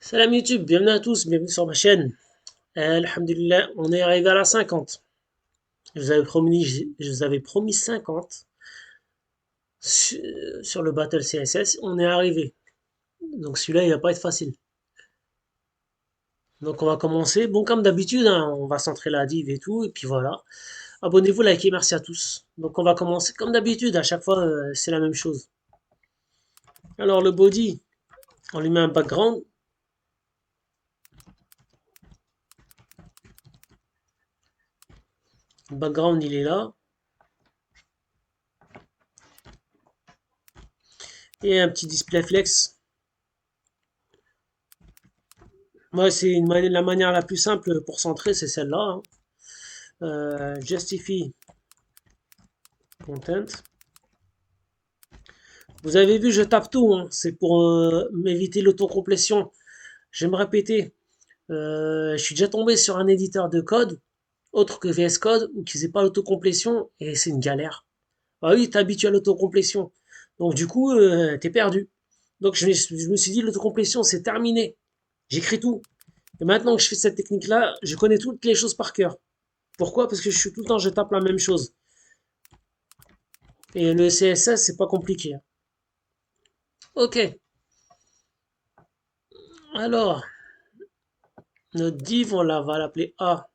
Salam YouTube, bienvenue à tous, bienvenue sur ma chaîne. Alhamdulillah, on est arrivé à la 50. Je vous avais promis 50 sur le Battle CSS. On est arrivé. Donc celui-là, il va pas être facile. Donc on va commencer. Bon, comme d'habitude, hein, on va centrer la div et tout. Et puis voilà. Abonnez-vous, likez, merci à tous. Donc on va commencer comme d'habitude. À chaque fois, c'est la même chose. Alors le body, on lui met un background. Le background, il est là. Et un petit display flex. Moi, c'est la manière la plus simple pour centrer, c'est celle-là, hein. Justify content. Vous avez vu, je tape tout, hein. C'est pour m'éviter l'autocomplétion. Je vais me répéter. Je suis déjà tombé sur un éditeur de code, autre que VS Code, où qui faisait pas l'autocomplétion, et c'est une galère. Ah oui, t'es habitué à l'autocomplétion. Donc du coup, t'es perdu. Donc je me suis dit, l'autocomplétion, c'est terminé. J'écris tout. Et maintenant que je fais cette technique-là, je connais toutes les choses par cœur. Pourquoi? Parce que je suis tout le temps, je tape la même chose. Et le CSS, c'est pas compliqué, hein. Ok, alors, notre div, va l'appeler A.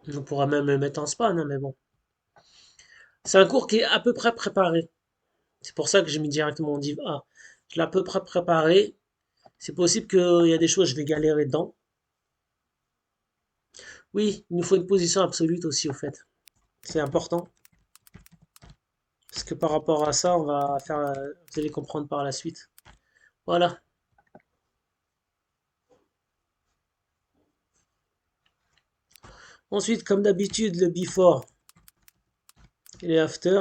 On pourra même le mettre en span, hein, mais bon. C'est un cours qui est à peu près préparé. C'est pour ça que j'ai mis directement div A. Je l'ai à peu près préparé. C'est possible qu'il y a des choses, je vais galérer dedans. Oui, il nous faut une position absolue aussi, au fait. C'est important. Parce que par rapport à ça, on va faire, vous allez comprendre par la suite. Voilà. Ensuite, comme d'habitude, le before et le after,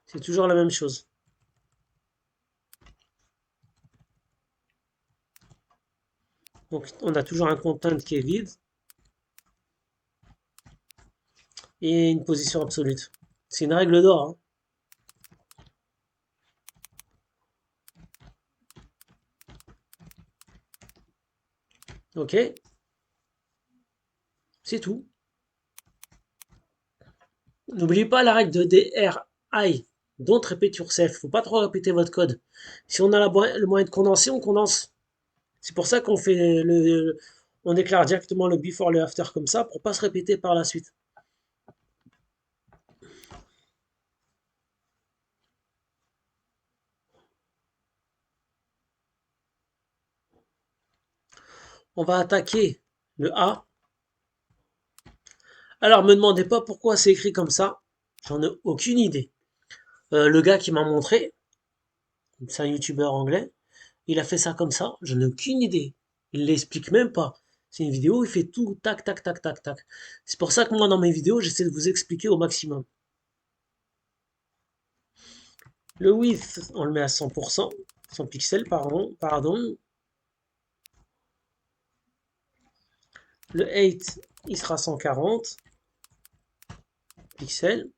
c'est toujours la même chose. Donc, on a toujours un content qui est vide et une position absolue. C'est une règle d'or, hein. Ok, c'est tout. N'oubliez pas la règle de DRI. Don't repeat yourself. Faut pas trop répéter votre code. Si on a le moyen de condenser, on condense. C'est pour ça qu'on fait on déclare directement le before, le after comme ça, pour pas se répéter par la suite. On va attaquer le A. Alors, me demandez pas pourquoi c'est écrit comme ça. J'en ai aucune idée. Le gars qui m'a montré, c'est un youtubeur anglais, il a fait ça comme ça. J'en ai aucune idée. Il l'explique même pas. C'est une vidéo, il fait tout tac tac tac tac tac. C'est pour ça que moi dans mes vidéos, j'essaie de vous expliquer au maximum. Le width, on le met à 100%, 100 pixels, pardon. Le height, il sera 140 pixels.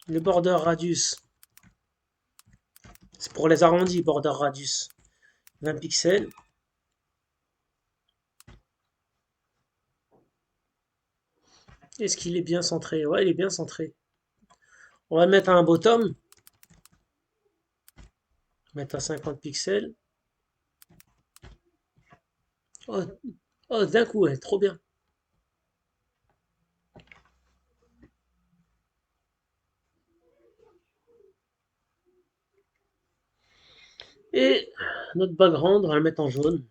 Le border radius, c'est pour les arrondis, border radius, 20 pixels. Est-ce qu'il est bien centré? Ouais, il est bien centré. On va mettre un bottom, mettre à 50 pixels. Oh, oh d'un coup, ouais, trop bien. Et notre background, on va le mettre en jaune.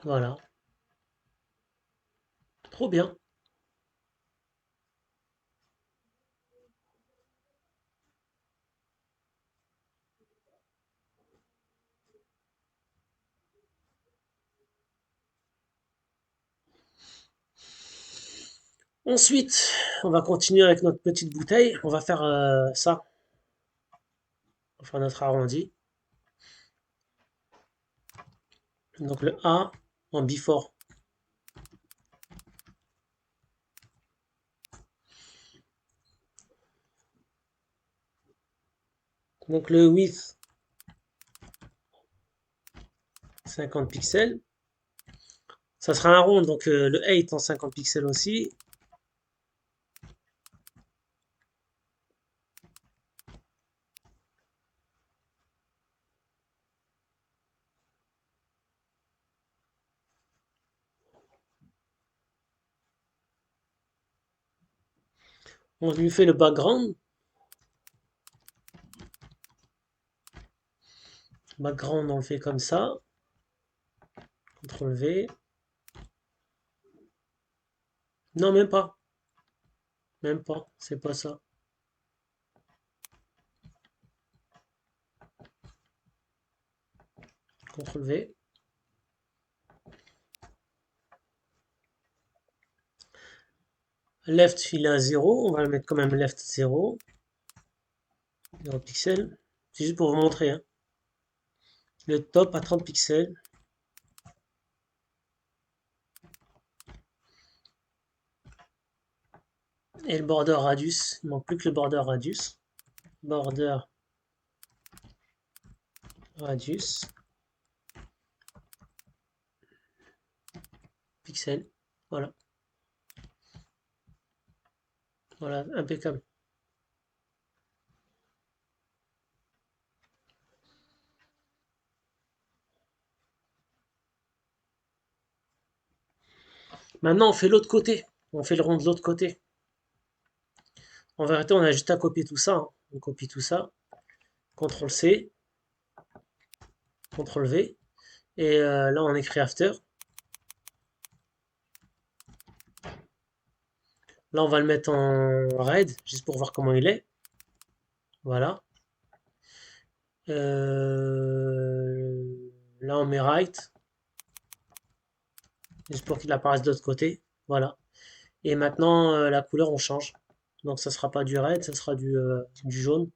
Voilà, trop bien. Ensuite, on va continuer avec notre petite bouteille. On va faire ça. On va faire notre arrondi. Donc le A en before. Donc le width 50 pixels. Ça sera un rond, donc le 8 en 50 pixels aussi. On lui fait le background. Background, on le fait comme ça. CTRL V. Non, même pas. Même pas. C'est pas ça. CTRL V. Left, il est à 0. On va le mettre quand même left 0. 0 pixels. C'est juste pour vous montrer. Hein. Le top à 30 pixels. Et le border radius. Il manque plus que le border radius. Border radius. Pixel. Voilà. Voilà, impeccable. Maintenant, on fait l'autre côté. On fait le rond de l'autre côté. En vérité, on a juste à copier tout ça. Hein. On copie tout ça. CTRL C. CTRL V. Et là, on écrit after. Là, on va le mettre en red, juste pour voir comment il est. Voilà. Là, on met right. Juste pour qu'il apparaisse de l'autre côté. Voilà. Et maintenant, la couleur, on change. Donc, ça sera pas du red, ça sera du jaune.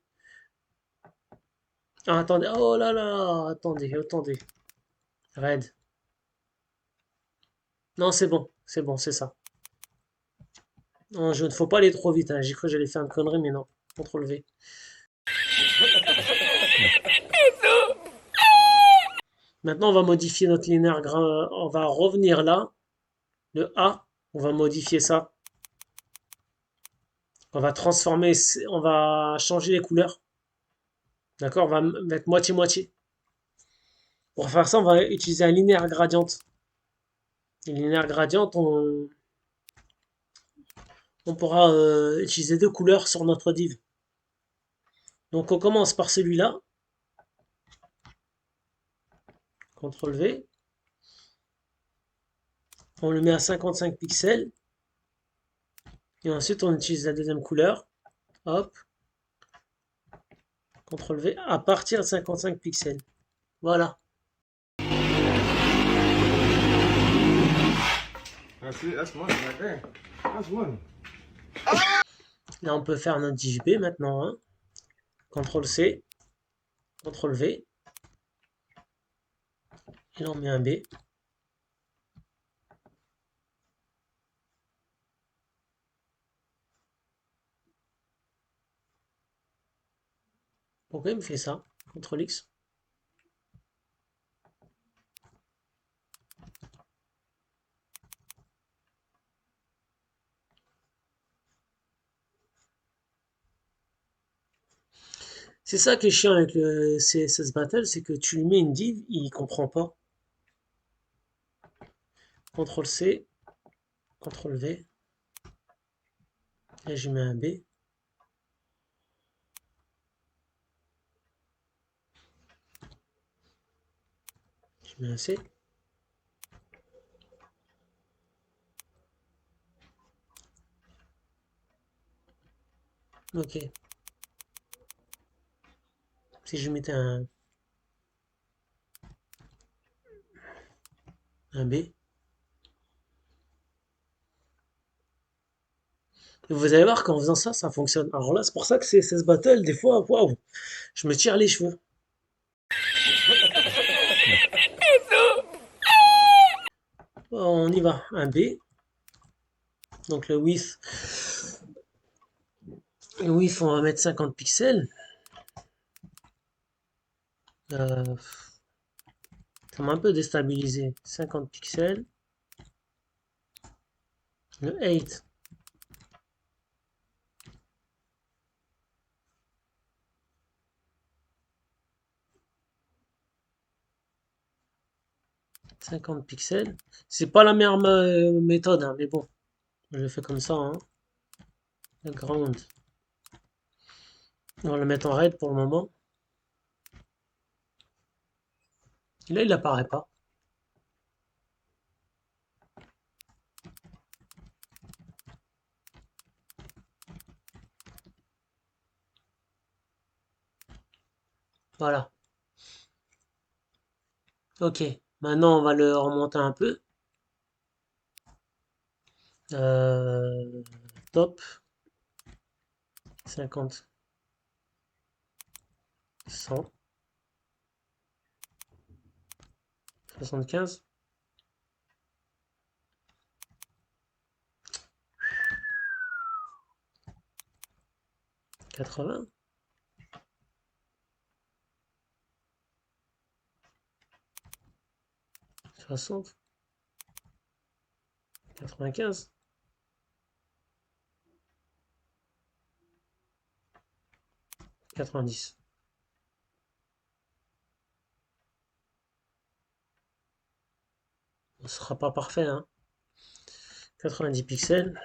Ah, attendez. Oh là là. Attendez, attendez. Red. Non, c'est bon. C'est bon, c'est ça. Non, je ne faut pas aller trop vite. Hein. J'ai cru que j'allais faire une connerie, mais non. CTRL V. Maintenant, on va modifier notre linéaire. On va revenir là. Le A, on va modifier ça. On va transformer, on va changer les couleurs. D'accord? On va mettre moitié-moitié. Pour faire ça, on va utiliser un linéaire gradient. Un linéaire gradient, on pourra utiliser deux couleurs sur notre div. Donc on commence par celui-là. CTRL V. On le met à 55 pixels. Et ensuite, on utilise la deuxième couleur. Hop. CTRL V à partir de 55 pixels. Voilà. Là, on peut faire notre JB maintenant. Hein. CTRL C. CTRL V. Et là, on met un B. Pourquoi il me fait ça? CTRL X. C'est ça qui est chiant avec le CSS Battle, c'est que tu lui mets une div, il comprend pas. CTRL C, CTRL V. Là, je mets un B. Je mets un C. Ok. Si je mettais un B. Et vous allez voir qu'en faisant ça, ça fonctionne. Alors là, c'est pour ça que c'est ce battle, des fois, waouh, je me tire les cheveux. On y va, un B. Donc le width, on va mettre 50 pixels. Euh, Ça m'a un peu déstabilisé. 50 pixels. Le 8, 50 pixels. C'est pas la meilleure méthode, hein, mais bon, je le fais comme ça. Hein. Le ground. On va le mettre en red pour le moment. Là, il apparaît pas. Voilà. Ok. Maintenant, on va le remonter un peu. Euh, Top. 50. 100. 75. 80. 60. 95. 90. Ce sera pas parfait, hein. 90 pixels.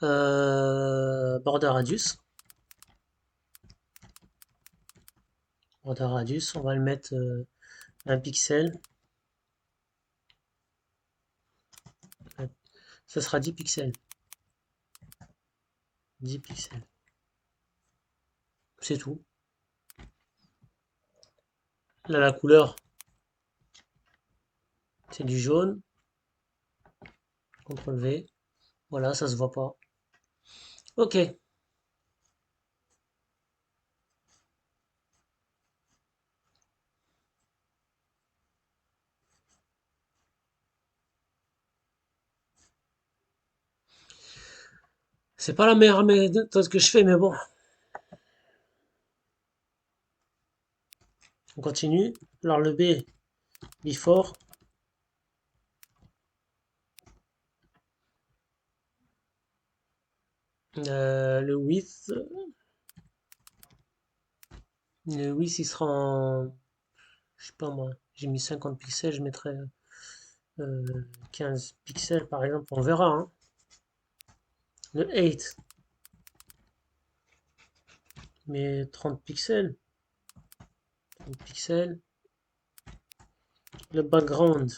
Border radius. Border radius, on va le mettre 1 pixel. Ça sera 10 pixels. 10 pixels. C'est tout. Là, la couleur, c'est du jaune. CTRL V. Voilà, ça se voit pas. Ok. C'est pas la meilleure méthode que je fais, mais bon. On continue. Alors le B, before. Le width. Le width, il sera en... Je sais pas moi. J'ai mis 50 pixels, je mettrai 15 pixels par exemple. On verra. Hein. Le 8. Mais 30 pixels. 30 pixels. Le background.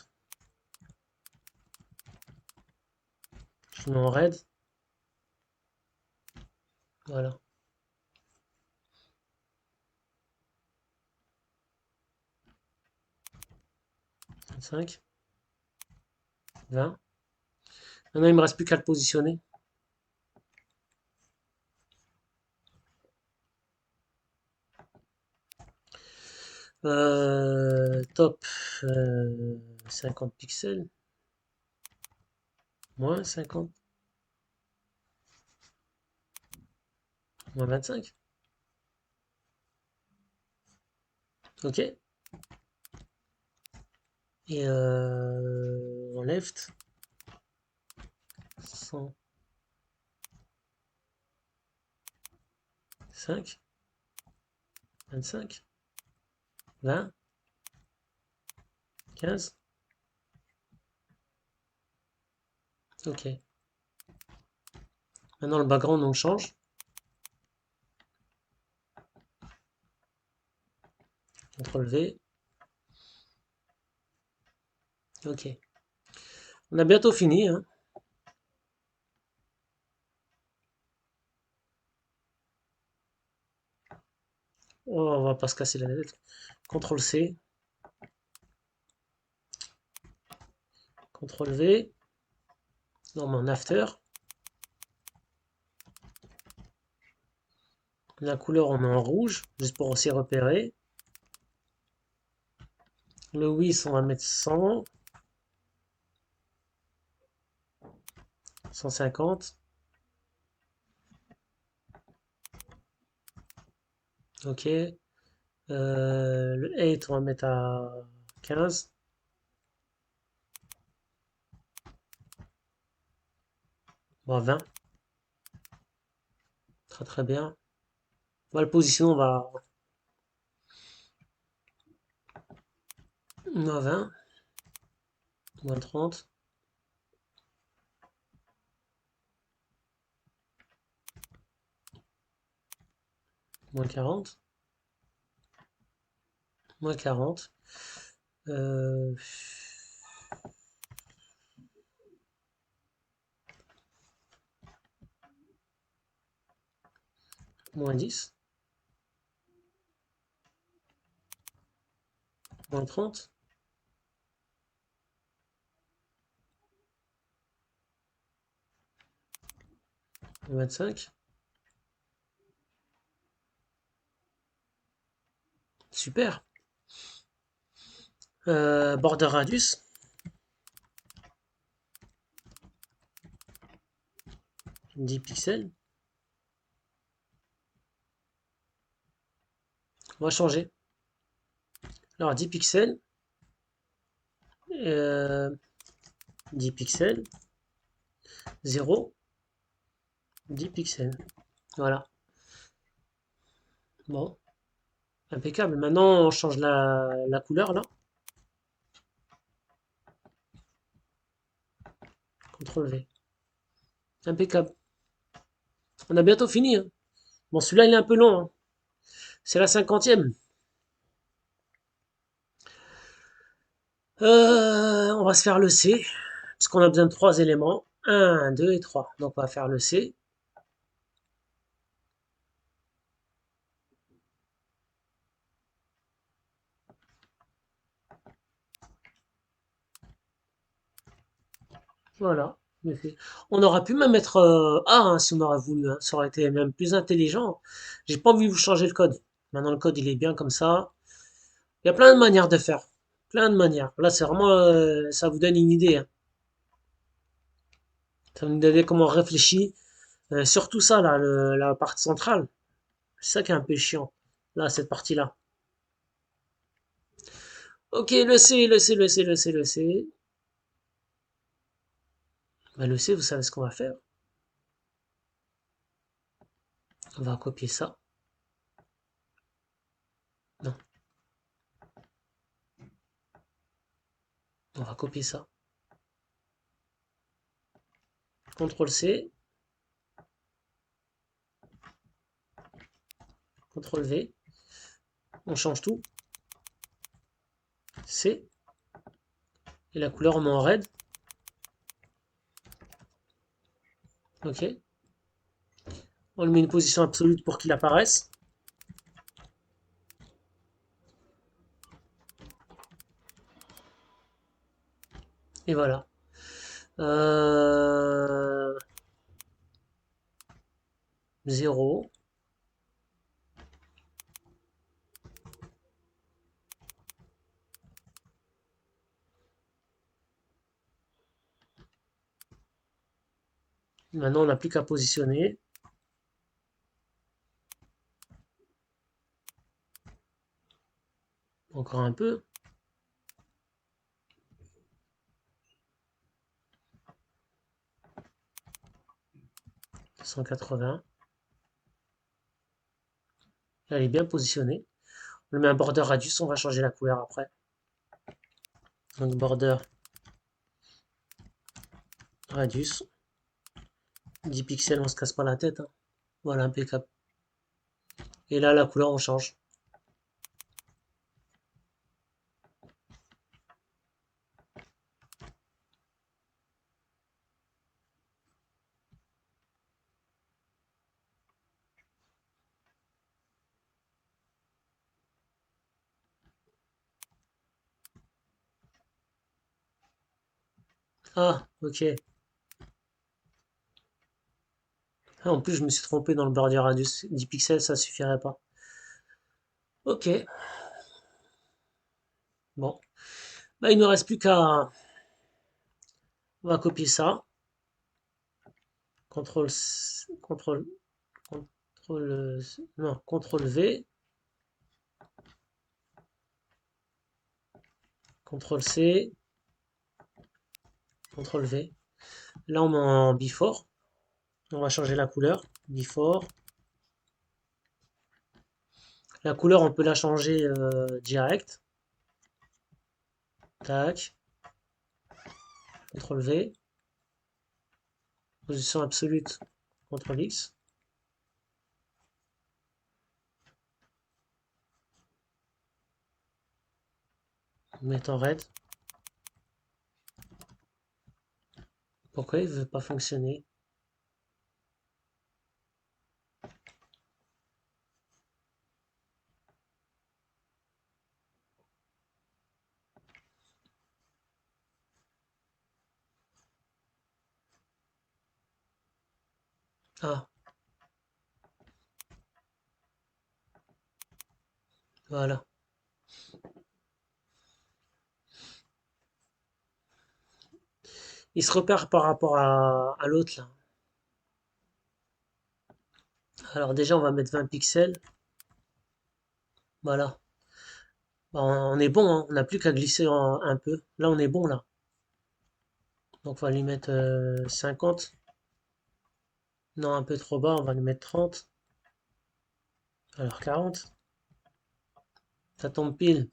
Je le mets en red. Voilà. 25. 20. Maintenant, il me reste plus qu'à le positionner. Top 50 pixels. Moins 50. Moins 25. Ok. Et en left. 105. 25. 20. 15. Ok. Maintenant le background on change. CTRL V. Ok. On a bientôt fini. Hein. Oh, on va pas se casser la tête. CTRL C. CTRL V. dans mon after. La couleur, on met en rouge, juste pour aussi repérer. Le width, on va mettre 100, 150. Ok. Le 8, on va mettre à 15. Bon, à 20. Très très bien. On va le positionner, on va à 20, moins 30, moins 40, moins 40. Euh, moins 10, moins 30, moins 25. Super. Border radius, 10 pixels. On va changer. Alors 10 pixels, euh, 10 pixels, 0, 10 pixels. Voilà. Bon, impeccable. Maintenant, on change la couleur là. CTRL V. Impeccable. On a bientôt fini, hein. Bon, celui-là, il est un peu long, hein. C'est la 50e. On va se faire le C, puisqu'on a besoin de 3 éléments. Un, 2 et 3. Donc, on va faire le C. Voilà. On aurait pu même mettre A hein, si on aurait voulu, hein. Ça aurait été même plus intelligent. J'ai pas envie de vous changer le code. Maintenant, le code, il est bien comme ça. Il y a plein de manières de faire. Plein de manières. Là, c'est vraiment, ça vous donne une idée, hein. Ça vous donne comment on réfléchit. Surtout ça, là, la partie centrale. C'est ça qui est un peu chiant. Là, cette partie-là. Ok, le C, le C, le C, le C, le C. Bah, le C, vous savez ce qu'on va faire. On va copier ça. Non, on va copier ça. CTRL C, CTRL V. On change tout. C. Et la couleur, on met en red. Ok. On lui met une position absolue pour qu'il apparaisse. Et voilà. Euh... 0. Maintenant, on n'a plus qu'à positionner. Encore un peu. 180. Elle est bien positionnée. On lui met un border radius, on va changer la couleur après. Donc border radius. 10 pixels, on se casse pas la tête, hein. Voilà, impeccable. Et là, la couleur, on change. Ah, ok. Ah, en plus, je me suis trompé dans le bord du radius. 10 pixels, ça suffirait pas. Ok, bon. Bah, il ne reste plus qu'à... On va copier ça. CTRL... CTRL... CTRL... Non, CTRL V. CTRL C. CTRL V. Là, on met en before. On va changer la couleur. Before. La couleur, on peut la changer direct. Tac. CTRL V. Position absolue. CTRL X. Mettre en red. Pourquoi il ne veut pas fonctionner? Ah, voilà. Il se repère par rapport à l'autre là. Alors déjà, on va mettre 20 pixels. Voilà. Bah, on est bon, hein. On n'a plus qu'à glisser un peu. Là, on est bon là. Donc on va lui mettre 50. Non, un peu trop bas, on va lui mettre 30. Alors 40. Ça tombe pile.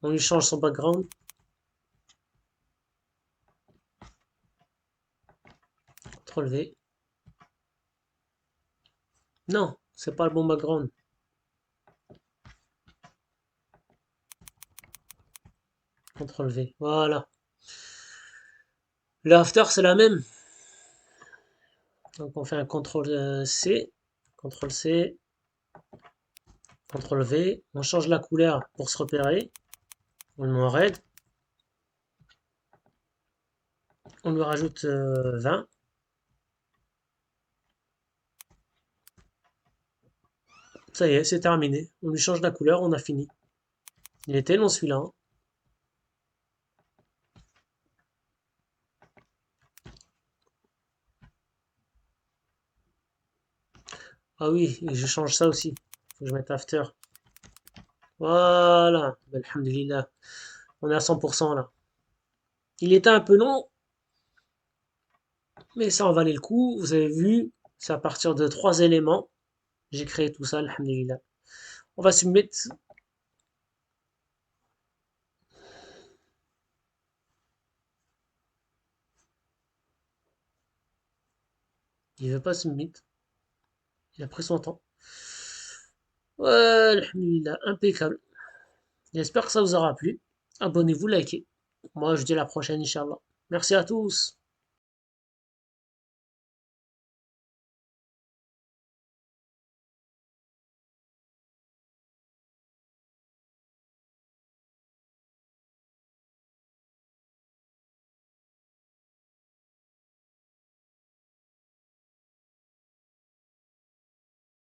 On lui change son background. CTRL V. Non, c'est pas le bon background. CTRL V. Voilà. Le after, c'est la même. Donc on fait un CTRL C. CTRL C. CTRL V. On change la couleur pour se repérer. On le met en red. On lui rajoute 20. Ça y est, c'est terminé. On lui change la couleur, on a fini. Il était long celui-là, hein. Ah oui, et je change ça aussi. Faut que je mette after. Voilà. Alhamdulillah. On est à 100% là. Il était un peu long, mais ça en valait le coup. Vous avez vu, c'est à partir de trois éléments. J'ai créé tout ça, alhamdulillah. On va submit. Il veut pas submit. Il a pris son temps. Ouais, alhamdulillah, impeccable. J'espère que ça vous aura plu. Abonnez-vous, likez. Moi, je dis à la prochaine, Inch'Allah. Merci à tous.